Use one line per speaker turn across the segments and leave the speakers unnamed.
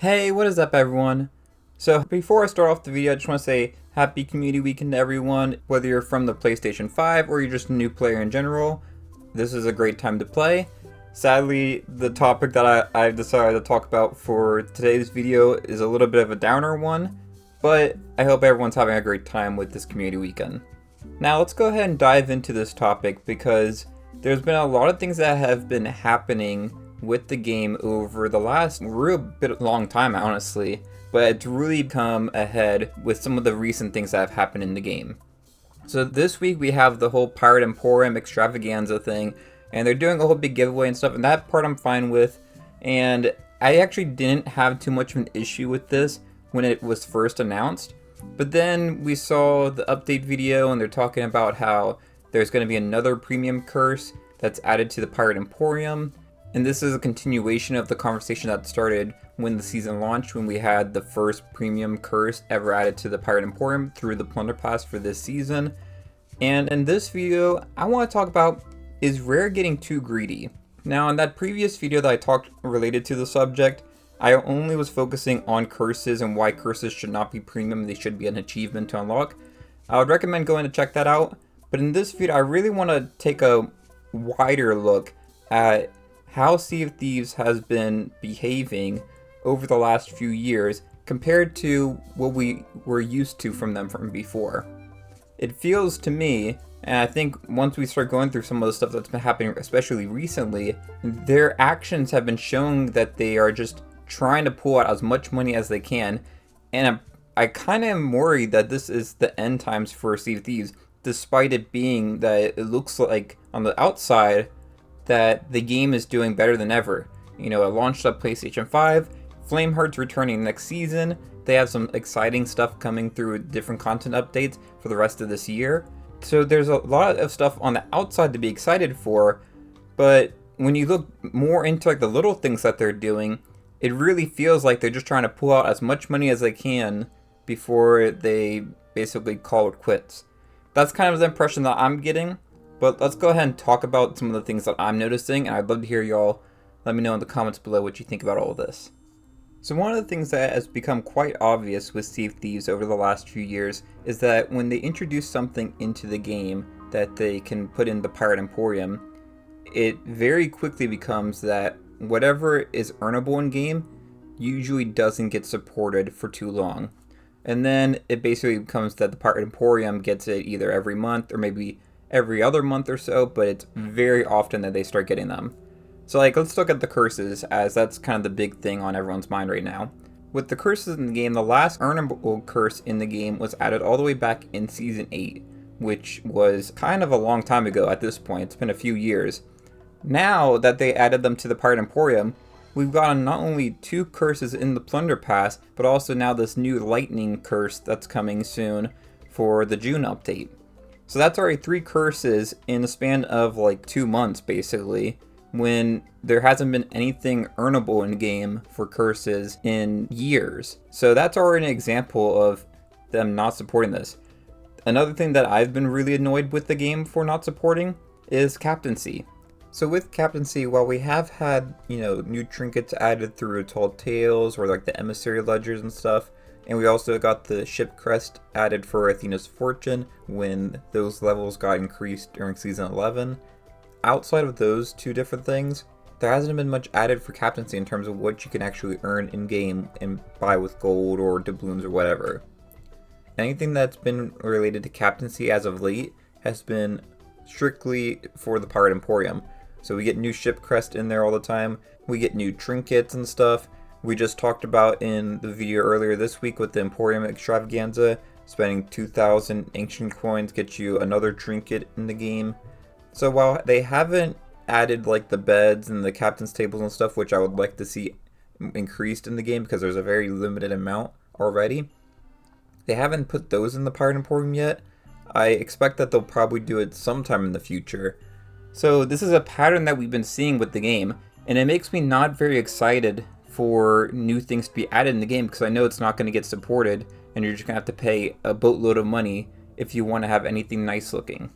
Hey, what is up everyone? So before I start off the video, I just want to say happy community weekend to everyone. Whether you're from the PlayStation 5 or you're just a new player in general, this is a great time to play. Sadly, the topic that I've decided to talk about for today's video is a little bit of a downer one, but I hope everyone's having a great time with this community weekend. Now let's go ahead and dive into this topic because there's been a lot of things that have been happening with the game over the last long time, honestly, but it's really come ahead with some of the recent things that have happened in the game. So this week we have the whole Pirate Emporium extravaganza thing, and they're doing a whole big giveaway and stuff, and that part I'm fine with. And I actually didn't have too much of an issue with this when it was first announced, but then we saw the update video and they're talking about how there's going to be another premium curse that's added to the Pirate Emporium. And this is a continuation of the conversation that started when the season launched, when we had the first premium curse ever added to the Pirate Emporium through the Plunder Pass for this season. And in this video, I want to talk about, is Rare getting too greedy? Now, in that previous video that I talked related to the subject, I only was focusing on curses and why curses should not be premium, they should be an achievement to unlock. I would recommend going to check that out. But in this video, I really want to take a wider look at how Sea of Thieves has been behaving over the last few years compared to what we were used to from them from before. It feels to me, and I think once we start going through some of the stuff that's been happening, especially recently, their actions have been showing that they are just trying to pull out as much money as they can, and I kind of am worried that this is the end times for Sea of Thieves, despite it being that it looks like on the outside that the game is doing better than ever. You know, it launched on PlayStation 5, Flameheart's returning next season, they have some exciting stuff coming through different content updates for the rest of this year. So there's a lot of stuff on the outside to be excited for, but when you look more into like the little things that they're doing, it really feels like they're just trying to pull out as much money as they can before they basically call it quits. That's kind of the impression that I'm getting. But let's go ahead and talk about some of the things that I'm noticing, and I'd love to hear y'all let me know in the comments below what you think about all of this. So one of the things that has become quite obvious with Sea of Thieves over the last few years is that when they introduce something into the game that they can put in the Pirate Emporium, it very quickly becomes that whatever is earnable in game usually doesn't get supported for too long. And then it basically becomes that the Pirate Emporium gets it either every month or maybe every other month or so, but it's very often that they start getting them. So like, let's look at the curses, as that's kind of the big thing on everyone's mind right now. With the curses in the game, the last earnable curse in the game was added all the way back in Season 8, which was kind of a long time ago at this point. It's been a few years. Now that they added them to the Pirate Emporium, we've gotten not only 2 curses in the Plunder Pass, but also now this new lightning curse that's coming soon for the June update. So that's already 3 curses in the span of like 2 months, basically, when there hasn't been anything earnable in game for curses in years. So that's already an example of them not supporting this. Another thing that I've been really annoyed with the game for not supporting is captaincy. So with captaincy, while we have had, new trinkets added through Tall Tales or like the emissary ledgers and stuff, and we also got the ship crest added for Athena's Fortune when those levels got increased during Season 11. Outside of those 2 different things, there hasn't been much added for captaincy in terms of what you can actually earn in-game and buy with gold or doubloons or whatever. Anything that's been related to captaincy as of late has been strictly for the Pirate Emporium. So we get new ship crest in there all the time, we get new trinkets and stuff. We just talked about in the video earlier this week with the Emporium extravaganza, spending 2,000 ancient coins gets you another trinket in the game. So while they haven't added like the beds and the captain's tables and stuff, which I would like to see increased in the game because there's a very limited amount already, they haven't put those in the Pirate Emporium yet. I expect that they'll probably do it sometime in the future. So this is a pattern that we've been seeing with the game, and it makes me not very excited for new things to be added in the game because I know it's not going to get supported and you're just going to have to pay a boatload of money if you want to have anything nice looking.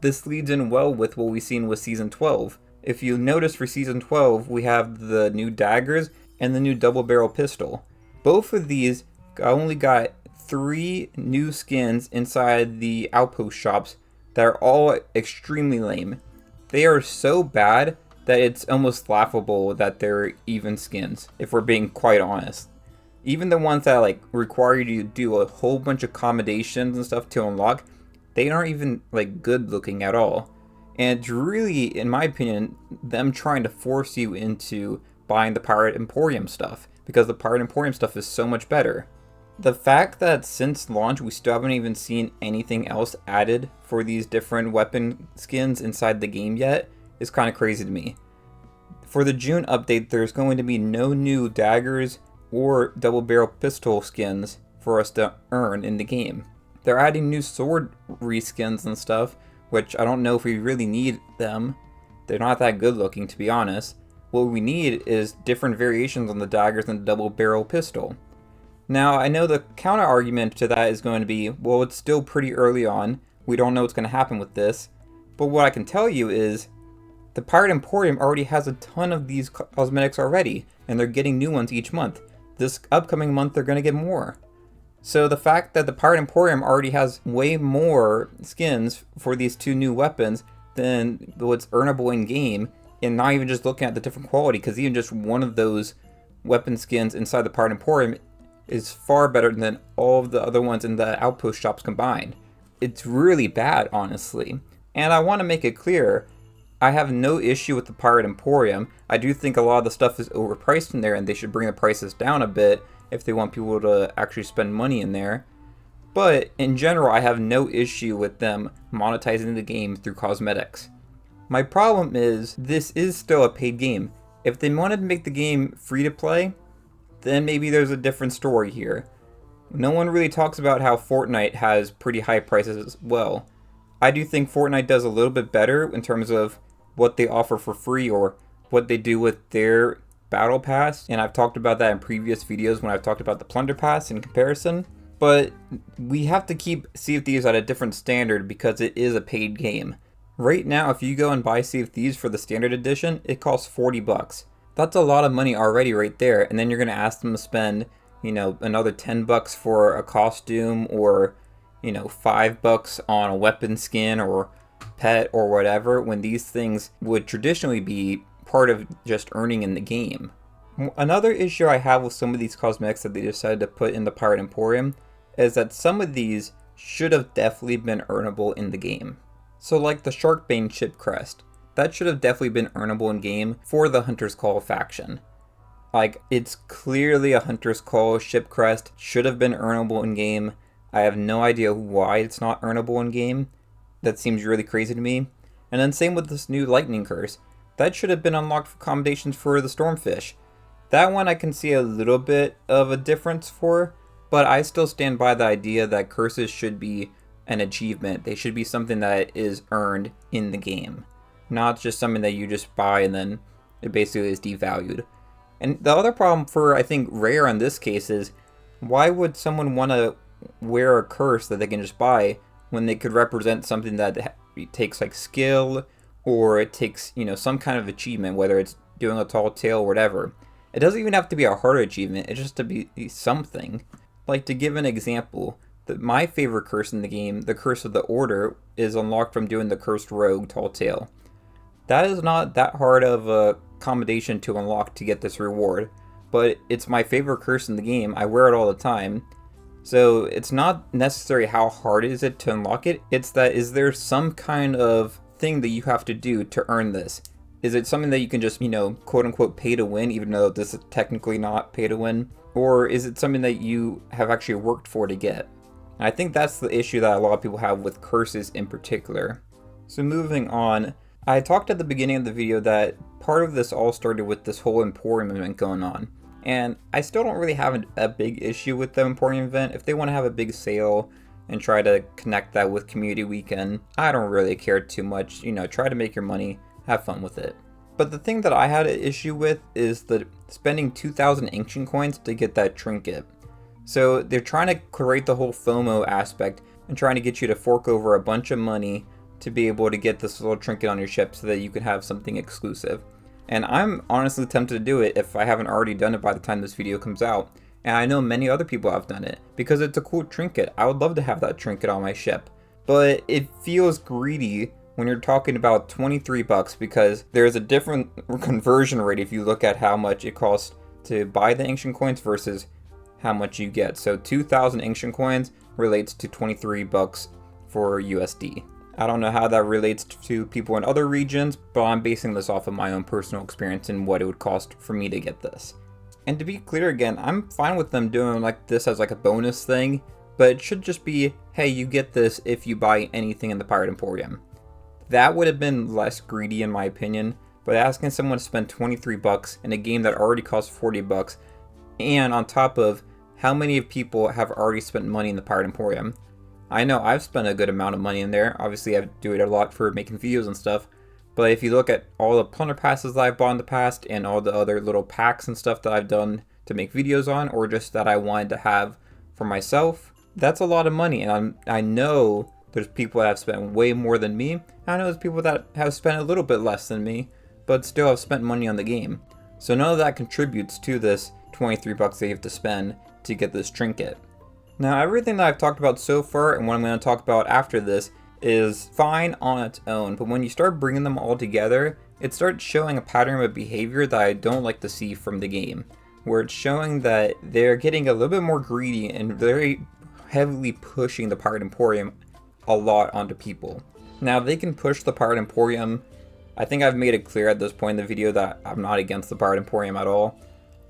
This leads in well with what we've seen with Season 12. If you notice for Season 12, we have the new daggers, and the new double barrel pistol. Both of these only got 3 new skins inside the outpost shops that are all extremely lame. They are so bad that it's almost laughable that they're even skins, if we're being quite honest. Even the ones that like require you to do a whole bunch of accommodations and stuff to unlock, they aren't even like good looking at all. And it's really, in my opinion, them trying to force you into buying the Pirate Emporium stuff, because the Pirate Emporium stuff is so much better. The fact that since launch we still haven't even seen anything else added for these different weapon skins inside the game yet is kind of crazy to me. For the June update, there's going to be no new daggers or double barrel pistol skins for us to earn in the game. They're adding new sword reskins and stuff, which I don't know if we really need them. They're not that good looking, to be honest. What we need is different variations on the daggers and the double barrel pistol. Now, I know the counter argument to that is going to be, well, it's still pretty early on. We don't know what's going to happen with this. But what I can tell you is, the Pirate Emporium already has a ton of these cosmetics already, and they're getting new ones each month. This upcoming month, they're going to get more. So the fact that the Pirate Emporium already has way more skins for these 2 new weapons than what's earnable in game, and not even just looking at the different quality, because even just one of those weapon skins inside the Pirate Emporium is far better than all of the other ones in the outpost shops combined. It's really bad, honestly. And I want to make it clear, I have no issue with the Pirate Emporium. I do think a lot of the stuff is overpriced in there, and they should bring the prices down a bit if they want people to actually spend money in there. But in general, I have no issue with them monetizing the game through cosmetics. My problem is, this is still a paid game. If they wanted to make the game free to play, then maybe there's a different story here. No one really talks about how Fortnite has pretty high prices as well. I do think Fortnite does a little bit better in terms of what they offer for free or what they do with their battle pass, and I've talked about that in previous videos when I've talked about the plunder pass in comparison. But we have to keep Sea of Thieves at a different standard because it is a paid game. Right now, if you go and buy Sea of Thieves for the standard edition, it costs 40 bucks. That's a lot of money already right there, and then you're going to ask them to spend, another 10 bucks for a costume, or, 5 bucks on a weapon skin or pet or whatever, when these things would traditionally be part of just earning in the game. Another issue I have with some of these cosmetics that they decided to put in the Pirate Emporium is that some of these should have definitely been earnable in the game. So like the Sharkbane ship crest, that should have definitely been earnable in game for the Hunter's Call faction. Like, it's clearly a Hunter's Call ship crest, should have been earnable in game. I have no idea why it's not earnable in game. That seems really crazy to me. And then same with this new lightning curse. That should have been unlocked for accommodations for the Stormfish. That one I can see a little bit of a difference for, but I still stand by the idea that curses should be an achievement. They should be something that is earned in the game, not just something that you just buy and then it basically is devalued. And the other problem for, I think, Rare in this case is, why would someone want to wear a curse that they can just buy when they could represent something that takes like skill, or it takes, some kind of achievement, whether it's doing a tall tale or whatever. It doesn't even have to be a hard achievement, it's just to be something. Like, to give an example, my favorite curse in the game, the Curse of the Order, is unlocked from doing the Cursed Rogue tall tale. That is not that hard of a accommodation to unlock to get this reward, but it's my favorite curse in the game. I wear it all the time. So it's not necessarily how hard is it to unlock it, it's that is there some kind of thing that you have to do to earn this? Is it something that you can just, quote unquote pay to win, even though this is technically not pay to win? Or is it something that you have actually worked for to get? And I think that's the issue that a lot of people have with curses in particular. So moving on, I talked at the beginning of the video that part of this all started with this whole Emporium event going on. And I still don't really have a big issue with the Emporium event. If they want to have a big sale and try to connect that with Community Weekend, I don't really care too much. Try to make your money, have fun with it. But the thing that I had an issue with is the spending 2,000 ancient coins to get that trinket. So they're trying to create the whole FOMO aspect and trying to get you to fork over a bunch of money to be able to get this little trinket on your ship so that you can have something exclusive. And I'm honestly tempted to do it if I haven't already done it by the time this video comes out. And I know many other people have done it, because it's a cool trinket. I would love to have that trinket on my ship. But it feels greedy when you're talking about 23 bucks, because there's a different conversion rate if you look at how much it costs to buy the ancient coins versus how much you get. So 2,000 ancient coins relates to 23 bucks for USD. I don't know how that relates to people in other regions, but I'm basing this off of my own personal experience and what it would cost for me to get this. And to be clear again, I'm fine with them doing like this as like a bonus thing, but it should just be, hey, you get this if you buy anything in the Pirate Emporium. That would have been less greedy in my opinion, but asking someone to spend 23 bucks in a game that already costs 40 bucks, and on top of how many people have already spent money in the Pirate Emporium. I know I've spent a good amount of money in there. Obviously, I do it a lot for making videos and stuff. But if you look at all the plunder passes that I've bought in the past and all the other little packs and stuff that I've done to make videos on, or just that I wanted to have for myself, that's a lot of money. And I know there's people that have spent way more than me. I know there's people that have spent a little bit less than me, but still have spent money on the game. So none of that contributes to this 23 bucks that you have to spend to get this trinket. Now, everything that I've talked about so far and what I'm going to talk about after this is fine on its own, but when you start bringing them all together, it starts showing a pattern of behavior that I don't like to see from the game, where it's showing that they're getting a little bit more greedy and very heavily pushing the Pirate Emporium a lot onto people. Now, they can push the Pirate Emporium. I think I've made it clear at this point in the video that I'm not against the Pirate Emporium at all.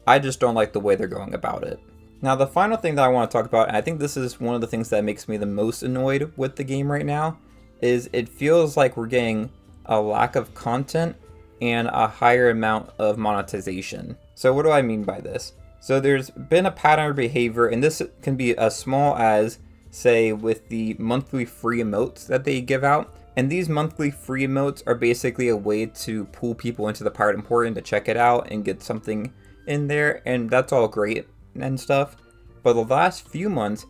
I just don't like the way they're going about it. Now, the final thing that I want to talk about, and I think this is one of the things that makes me the most annoyed with the game right now, is it feels like we're getting a lack of content and a higher amount of monetization. So what do I mean by this? So there's been a pattern of behavior, and this can be as small as, say, with the monthly free emotes that they give out. And these monthly free emotes are basically a way to pull people into the Pirate Emporium to check it out and get something in there, and that's all great and stuff, but the last few months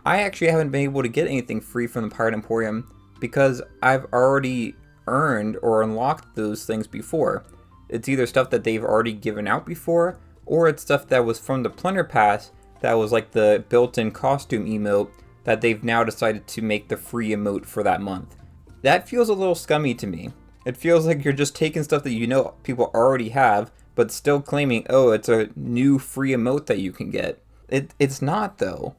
I actually haven't been able to get anything free from the Pirate Emporium because I've already earned or unlocked those things before. It's either stuff that they've already given out before, or it's stuff that was from the Plunder Pass that was like the built-in costume emote that they've now decided to make the free emote for that month. That feels a little scummy to me. It feels like you're just taking stuff that you know people already have, but still claiming, oh, it's a new free emote that you can get. It's not, though.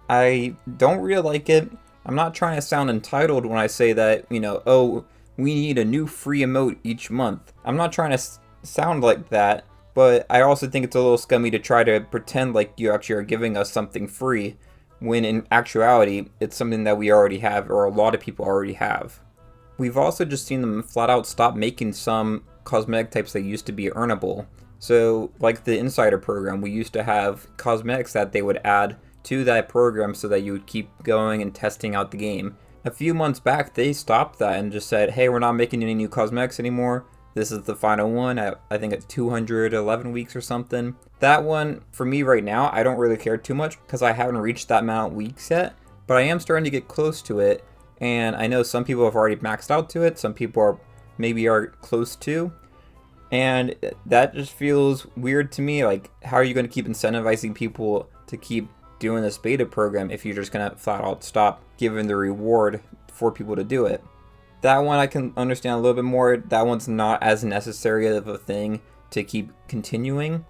I don't really like it. I'm not trying to sound entitled when I say that, you know, oh, we need a new free emote each month. I'm not trying to sound like that, but I also think it's a little scummy to try to pretend like you actually are giving us something free, when in actuality, it's something that we already have, or a lot of people already have. We've also just seen them flat out stop making some cosmetic types that used to be earnable. So like the Insider program, we used to have cosmetics that they would add to that program so that you would keep going and testing out the game. A few months back, they stopped that and just said, hey, we're not making any new cosmetics anymore. This is the final one at, I think it's 211 weeks or something. That one, for me right now, I don't really care too much because I haven't reached that amount of weeks yet, but I am starting to get close to it. And I know some people have already maxed out to it. Some people are maybe are close to. And that just feels weird to me. Like, how are you going to keep incentivizing people to keep doing this beta program if you're just going to flat out stop giving the reward for people to do it? That one I can understand a little bit more. That one's not as necessary of a thing to keep continuing.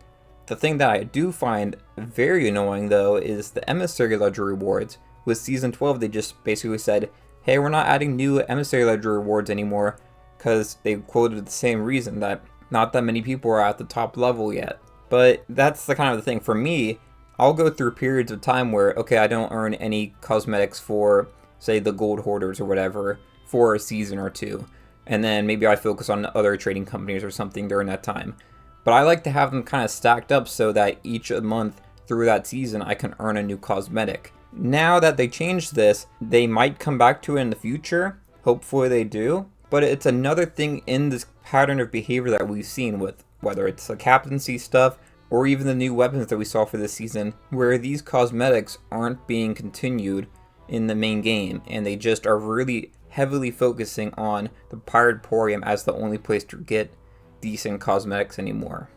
The thing that I do find very annoying, though, is the emissary ledger rewards. With Season 12, they just basically said, hey, we're not adding new emissary ledger rewards anymore, because they quoted the same reason, that not that many people are at the top level yet. But that's the kind of the thing. For me, I'll go through periods of time where, okay, I don't earn any cosmetics for, say, the gold hoarders or whatever for a season or two. And then maybe I focus on other trading companies or something during that time. But I like to have them kind of stacked up so that each month through that season I can earn a new cosmetic. Now that they changed this, they might come back to it in the future. Hopefully they do. But it's another thing in this pattern of behavior that we've seen with whether it's the captaincy stuff or even the new weapons that we saw for this season, where these cosmetics aren't being continued in the main game and they just are really heavily focusing on the Pirate Emporium as the only place to get decent cosmetics anymore.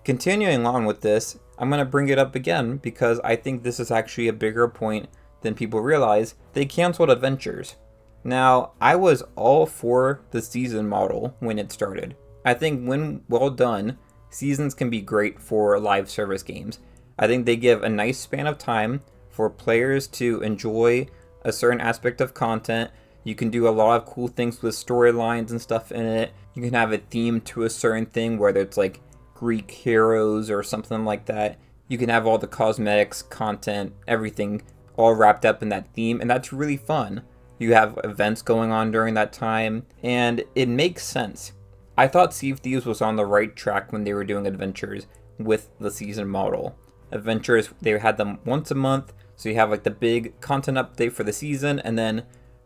Continuing on with this, I'm going to bring it up again because I think this is actually a bigger point than people realize. They canceled adventures. Now, I was all for the season model when it started. I think when well done, seasons can be great for live service games. I think they give a nice span of time for players to enjoy a certain aspect of content. You can do a lot of cool things with storylines and stuff in it. You can have a theme to a certain thing, whether it's like Greek heroes or something like that. You can have all the cosmetics, content, everything all wrapped up in that theme, and that's really fun. You have events going on during that time, and it makes sense. I thought Sea of Thieves was on the right track when they were doing adventures with the season model. Adventures, they had them once a month, so you have like the big content update for the season, and then,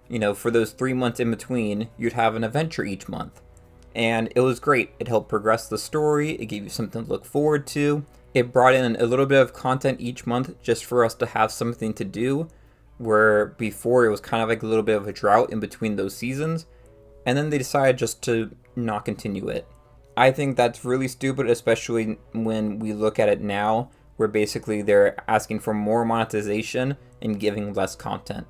you know, for those 3 months in between, you'd have an adventure each month. And it was great. It helped progress the story, it gave you something to look forward to. It brought in a little bit of content each month just for us to have something to do, where before it was kind of like a little bit of a drought in between those seasons. And then they decided just to not continue it. I think that's really stupid, especially when we look at it now, where basically they're asking for more monetization and giving less content.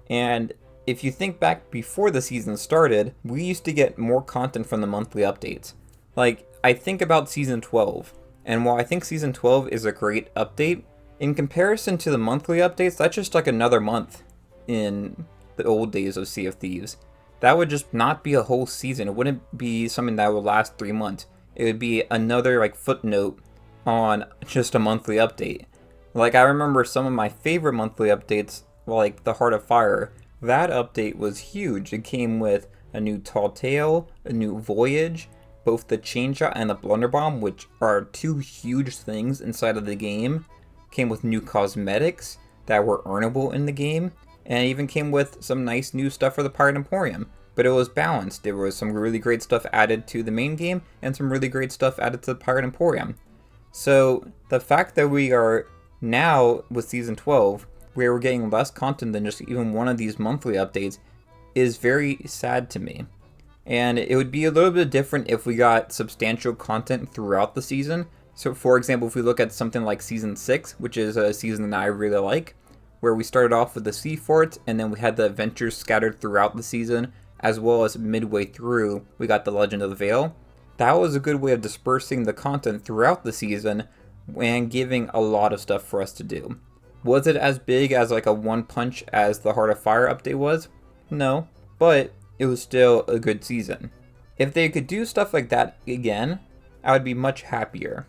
And if you think back before the season started, we used to get more content from the monthly updates. Like, I think about Season 12, and while I think Season 12 is a great update, in comparison to the monthly updates, that's just like another month in the old days of Sea of Thieves. That would just not be a whole season. It wouldn't be something that would last 3 months. It would be another like footnote on just a monthly update. Like, I remember some of my favorite monthly updates, like the Heart of Fire. That update was huge. It came with a new Tall Tale, a new Voyage, both the Chain Shot and the Blunderbomb, which are two huge things inside of the game. Came with new cosmetics that were earnable in the game, and it even came with some nice new stuff for the Pirate Emporium. But it was balanced. There was some really great stuff added to the main game, and some really great stuff added to the Pirate Emporium. So the fact that we are now with Season 12, where we're getting less content than just even one of these monthly updates, is very sad to me. And it would be a little bit different if we got substantial content throughout the season. So for example, if we look at something like Season 6, which is a season that I really like, where we started off with the sea forts, and then we had the adventures scattered throughout the season, as well as midway through, we got the Legend of the Veil. That was a good way of dispersing the content throughout the season and giving a lot of stuff for us to do. Was it as big as like a one punch as the Heart of Fire update was? No, but it was still a good season. If they could do stuff like that again, I would be much happier.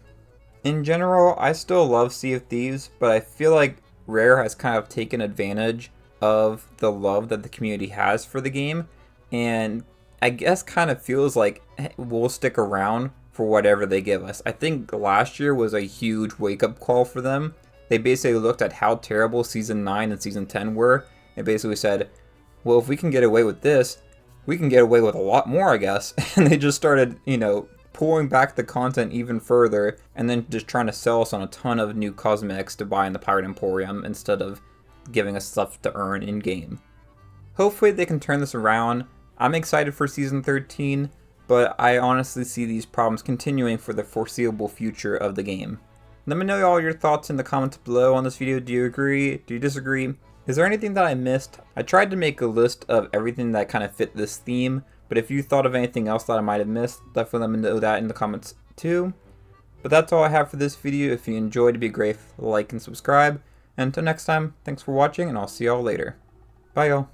In general, I still love Sea of Thieves, but I feel like Rare has kind of taken advantage of the love that the community has for the game, and I guess kind of feels like we'll stick around for whatever they give us. I think last year was a huge wake-up call for them. They basically looked at how terrible Season 9 and Season 10 were, and basically said, well, if we can get away with this, we can get away with a lot more, I guess. And they just started, pulling back the content even further, and then just trying to sell us on a ton of new cosmetics to buy in the Pirate Emporium instead of giving us stuff to earn in-game. Hopefully they can turn this around. I'm excited for Season 13, but I honestly see these problems continuing for the foreseeable future of the game. Let me know all your thoughts in the comments below on this video. Do you agree? Do you disagree? Is there anything that I missed? I tried to make a list of everything that kind of fit this theme, but if you thought of anything else that I might have missed, definitely let me know that in the comments too. But that's all I have for this video. If you enjoyed, it'd be great if you like and subscribe. And until next time, thanks for watching, and I'll see y'all later. Bye y'all.